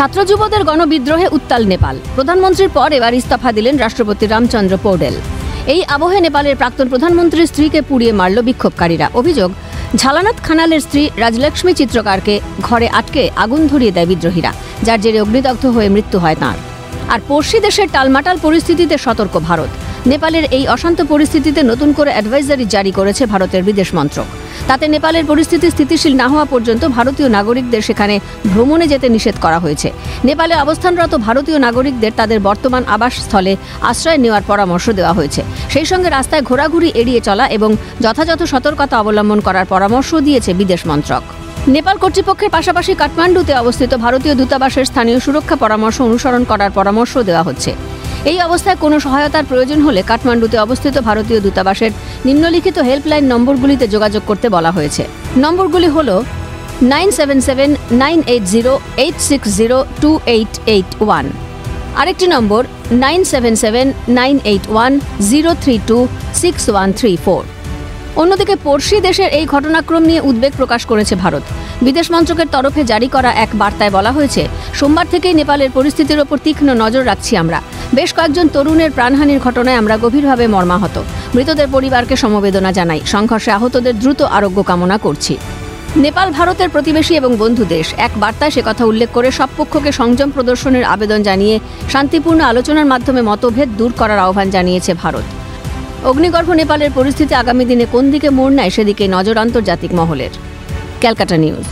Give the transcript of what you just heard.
ছাত্র যুবদের গণবিদ্রোহে উত্তাল নেপাল। প্রধানমন্ত্রীর পর এবার ইস্তফা দিলেন রাষ্ট্রপতি রামচন্দ্র পৌডেল। এই আবহে নেপালের প্রাক্তন প্রধানমন্ত্রীর স্ত্রীকে পুড়িয়ে মারল বিক্ষোভকারীরা। অভিযোগ, ঝালানাথ খানালের স্ত্রী রাজলক্ষ্মী চিত্রকারকে ঘরে আটকে আগুন ধরিয়ে দেয় বিদ্রোহীরা, যার জেরে অগ্নিদগ্ধ হয়ে মৃত্যু হয় তাঁর। আর পড়শি দেশের টালমাটাল পরিস্থিতিতে সতর্ক ভারত। নেপালের এই অশান্ত পরিস্থিতিতে নতুন করে অ্যাডভাইজারি জারি করেছে ভারতের বিদেশ মন্ত্রক। তাতে নেপালের পরিস্থিতি স্থিতিশীল না হওয়া পর্যন্ত ভারতীয় নাগরিকদের সেখানে ভ্রমণে যেতে নিষেধ করা হয়েছে। নেপালে অবস্থানরত ভারতীয় নাগরিকদের তাদের বর্তমান আবাসস্থলে আশ্রয় নেওয়ার পরামর্শ দেওয়া হয়েছে। সেই সঙ্গে রাস্তায় ঘোরাঘুরি এড়িয়ে চলা এবং যথাযথ সতর্কতা অবলম্বন করার পরামর্শ দিয়েছে বিদেশ মন্ত্রক। নেপাল কর্তৃপক্ষের পাশাপাশি কাঠমান্ডুতে অবস্থিত ভারতীয় দূতাবাসের স্থানীয় সুরক্ষা পরামর্শ অনুসরণ করার পরামর্শ দেওয়া হচ্ছে। এই অবস্থায় কোনো সহায়তার প্রয়োজন হলে কাঠমান্ডুতে অবস্থিত ভারতীয় দূতাবাসের নিম্নলিখিত হেল্পলাইন নম্বরগুলিতে যোগাযোগ করতে বলা হয়েছে। নম্বরগুলি হল 97798086028881, আরেকটি নম্বর 977981032613 অন্যদিকে পড়শি দেশের এই ঘটনাক্রম নিয়ে উদ্বেগ প্রকাশ করেছে ভারত। বিদেশ মন্ত্রকের তরফে জারি করা এক বার্তায় বলা হয়েছে, সোমবার থেকেই নেপালের পরিস্থিতির ওপর তীক্ষ্ণ নজর রাখছি আমরা। বেশ কয়েকজন তরুণের প্রাণহানির ঘটনায় আমরা গভীরভাবে মর্মাহত। মৃতদের পরিবারকে সমবেদনা জানাই। সংঘর্ষে আহতদের দ্রুত আরোগ্য কামনা করছি। নেপাল ভারতের প্রতিবেশী এবং বন্ধু দেশ। এক বার্তায় সে কথা উল্লেখ করে সব পক্ষকে সংযম প্রদর্শনের আবেদন জানিয়ে শান্তিপূর্ণ আলোচনার মাধ্যমে মতভেদ দূর করার আহ্বান জানিয়েছে ভারত। অগ্নিগর্ভ নেপালের পরিস্থিতি আগামী দিনে কোন দিকে মোড় নেয় সেদিকে নজর আন্তর্জাতিক মহলের। ক্যালকাটা নিউজ।